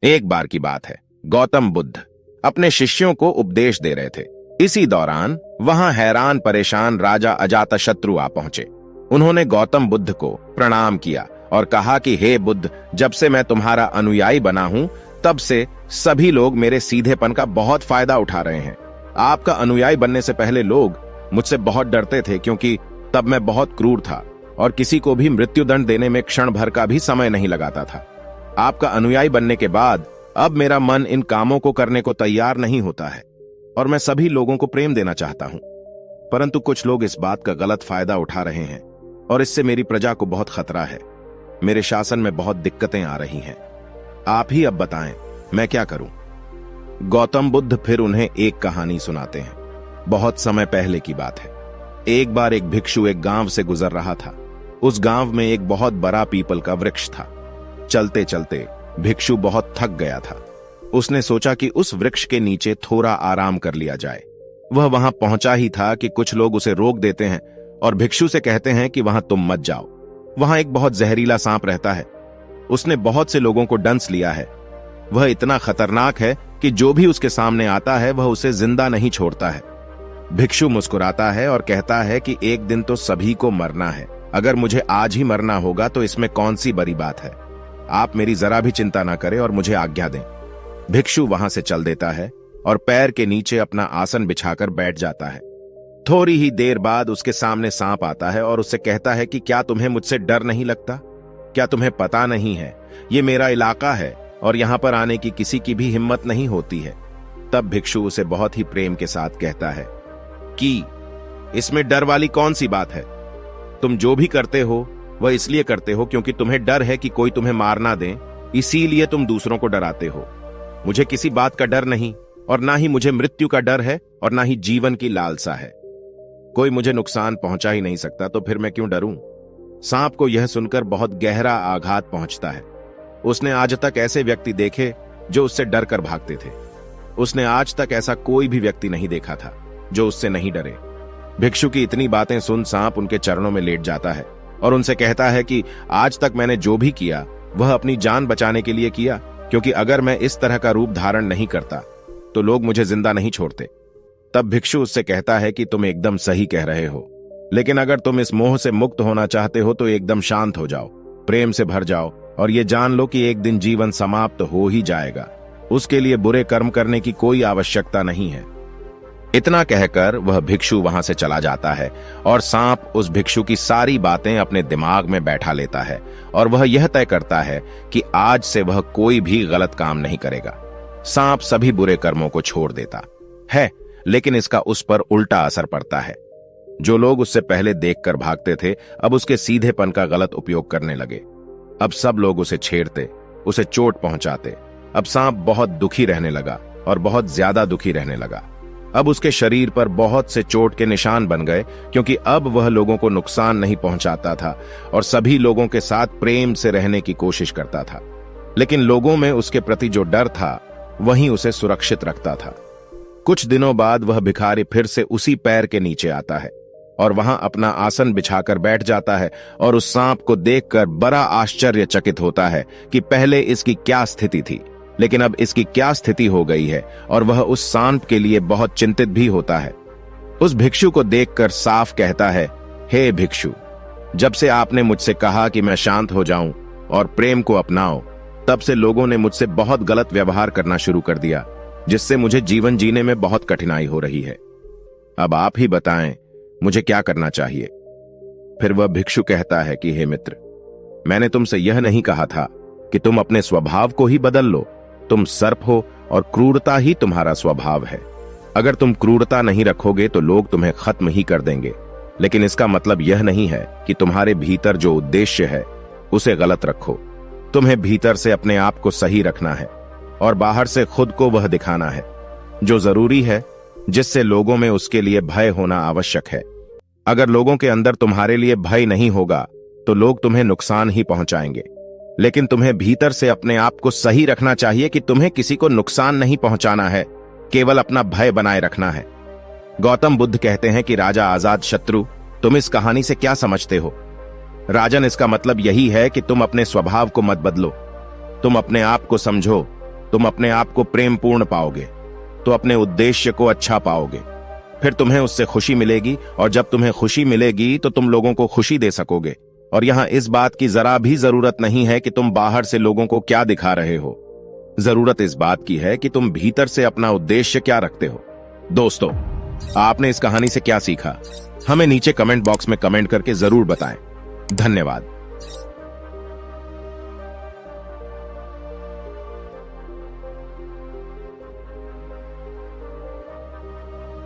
एक बार की बात है, गौतम बुद्ध अपने शिष्यों को उपदेश दे रहे थे। इसी दौरान वहां हैरान परेशान राजा अजातशत्रु आ पहुंचे। उन्होंने गौतम बुद्ध को प्रणाम किया और कहा कि हे बुद्ध, जब से मैं तुम्हारा अनुयायी बना हूं तब से सभी लोग मेरे सीधेपन का बहुत फायदा उठा रहे हैं। आपका अनुयायी बनने से पहले लोग मुझसे बहुत डरते थे, क्योंकि तब मैं बहुत क्रूर था और किसी को भी मृत्युदंड देने में क्षण भर का भी समय नहीं लगाता था। आपका अनुयायी बनने के बाद अब मेरा मन इन कामों को करने को तैयार नहीं होता है और मैं सभी लोगों को प्रेम देना चाहता हूं, परंतु कुछ लोग इस बात का गलत फायदा उठा रहे हैं और इससे मेरी प्रजा को बहुत खतरा है। मेरे शासन में बहुत दिक्कतें आ रही हैं। आप ही अब बताएं, मैं क्या करूं? गौतम बुद्ध फिर उन्हें एक कहानी सुनाते हैं। बहुत समय पहले की बात है। एक बार एक भिक्षु एक गांव से गुजर रहा था। उस गांव में एक बहुत बड़ा पीपल का वृक्ष था। चलते चलते भिक्षु बहुत थक गया था। उसने सोचा कि उस वृक्ष के नीचे थोड़ा आराम कर लिया जाए। वह वहां पहुंचा ही था कि कुछ लोग उसे रोक देते हैं और भिक्षु से कहते हैं कि वहां तुम मत जाओ, वहां एक बहुत जहरीला सांप रहता है। उसने बहुत से लोगों को डंस लिया है। वह इतना खतरनाक है कि जो भी उसके सामने आता है वह उसे जिंदा नहीं छोड़ता है। भिक्षु मुस्कुराता है और कहता है कि एक दिन तो सभी को मरना है। अगर मुझे आज ही मरना होगा तो इसमें कौन सी बड़ी बात है। आप मेरी जरा भी चिंता ना करें और मुझे आज्ञा दें। भिक्षु वहां से चल देता है और पैर के नीचे अपना आसन बिछाकर बैठ जाता है। थोड़ी ही देर बाद उसके सामने सांप आता है और उससे कहता है कि क्या तुम्हें मुझसे डर नहीं लगता? क्या तुम्हें पता नहीं है ये मेरा इलाका है और यहां पर आने की किसी की भी हिम्मत नहीं होती है। तब भिक्षु उसे बहुत ही प्रेम के साथ कहता है कि इसमें डर वाली कौन सी बात है? तुम जो भी करते हो वह इसलिए करते हो क्योंकि तुम्हें डर है कि कोई तुम्हें मार ना दे, इसीलिए तुम दूसरों को डराते हो। मुझे किसी बात का डर नहीं और ना ही मुझे मृत्यु का डर है और ना ही जीवन की लालसा है। कोई मुझे नुकसान पहुंचा ही नहीं सकता तो फिर मैं क्यों डरूं? सांप को यह सुनकर बहुत गहरा आघात पहुंचता है। उसने आज तक ऐसे व्यक्ति देखे जो उससे डर कर भागते थे। उसने आज तक ऐसा कोई भी व्यक्ति नहीं देखा था जो उससे नहीं डरे। भिक्षु की इतनी बातें सुन सांप उनके चरणों में लेट जाता है और उनसे कहता है कि आज तक मैंने जो भी किया वह अपनी जान बचाने के लिए किया, क्योंकि अगर मैं इस तरह का रूप धारण नहीं करता तो लोग मुझे जिंदा नहीं छोड़ते। तब भिक्षु उससे कहता है कि तुम एकदम सही कह रहे हो, लेकिन अगर तुम इस मोह से मुक्त होना चाहते हो तो एकदम शांत हो जाओ, प्रेम से भर जाओ और ये जान लो कि एक दिन जीवन समाप्त हो ही जाएगा। उसके लिए बुरे कर्म करने की कोई आवश्यकता नहीं है। इतना कहकर वह भिक्षु वहां से चला जाता है और सांप उस भिक्षु की सारी बातें अपने दिमाग में बैठा लेता है और वह यह तय करता है कि आज से वह कोई भी गलत काम नहीं करेगा। सांप सभी बुरे कर्मों को छोड़ देता है, लेकिन इसका उस पर उल्टा असर पड़ता है। जो लोग उससे पहले देखकर भागते थे अब उसके सीधेपन का गलत उपयोग करने लगे। अब सब लोग उसे छेड़ते, उसे चोट पहुंचाते। अब सांप बहुत दुखी रहने लगा और बहुत ज्यादा दुखी रहने लगा। अब उसके शरीर पर बहुत से चोट के निशान बन गए, क्योंकि अब वह लोगों को नुकसान नहीं पहुंचाता था और सभी लोगों के साथ प्रेम से रहने की कोशिश करता था। लेकिन लोगों में उसके प्रति जो डर था वही उसे सुरक्षित रखता था। कुछ दिनों बाद वह भिखारी फिर से उसी पैर के नीचे आता है और वहां अपना आसन बिछाकर बैठ जाता है और उस सांप को देखकर बड़ा आश्चर्यचकित होता है कि पहले इसकी क्या स्थिति थी, लेकिन अब इसकी क्या स्थिति हो गई है, और वह उस सांप के लिए बहुत चिंतित भी होता है। उस भिक्षु को देखकर साफ कहता है, हे भिक्षु, जब से आपने मुझसे कहा कि मैं शांत हो जाऊं और प्रेम को अपनाओ, तब से लोगों ने मुझसे बहुत गलत व्यवहार करना शुरू कर दिया, जिससे मुझे जीवन जीने में बहुत कठिनाई हो रही है। अब आप ही बताएं मुझे क्या करना चाहिए? फिर वह भिक्षु कहता है कि हे मित्र, मैंने तुमसे यह नहीं कहा था कि तुम अपने स्वभाव को ही बदल लो। तुम सर्प हो और क्रूरता ही तुम्हारा स्वभाव है। अगर तुम क्रूरता नहीं रखोगे तो लोग तुम्हें खत्म ही कर देंगे, लेकिन इसका मतलब यह नहीं है कि तुम्हारे भीतर जो उद्देश्य है उसे गलत रखो। तुम्हें भीतर से अपने आप को सही रखना है और बाहर से खुद को वह दिखाना है जो जरूरी है, जिससे लोगों में उसके लिए भय होना आवश्यक है। अगर लोगों के अंदर तुम्हारे लिए भय नहीं होगा तो लोग तुम्हें नुकसान ही पहुंचाएंगे, लेकिन तुम्हें भीतर से अपने आप को सही रखना चाहिए कि तुम्हें किसी को नुकसान नहीं पहुंचाना है, केवल अपना भय बनाए रखना है। गौतम बुद्ध कहते हैं कि राजा अजातशत्रु, तुम इस कहानी से क्या समझते हो? राजन, इसका मतलब यही है कि तुम अपने स्वभाव को मत बदलो। तुम अपने आप को समझो तुम अपने आप को प्रेमपूर्ण पाओगे तो अपने उद्देश्य को अच्छा पाओगे। फिर तुम्हें उससे खुशी मिलेगी, और जब तुम्हें खुशी मिलेगी तो तुम लोगों को खुशी दे सकोगे। और यहां इस बात की जरा भी जरूरत नहीं है कि तुम बाहर से लोगों को क्या दिखा रहे हो। जरूरत इस बात की है कि तुम भीतर से अपना उद्देश्य क्या रखते हो। दोस्तों, आपने इस कहानी से क्या सीखा, हमें नीचे कमेंट बॉक्स में कमेंट करके जरूर बताएं। धन्यवाद।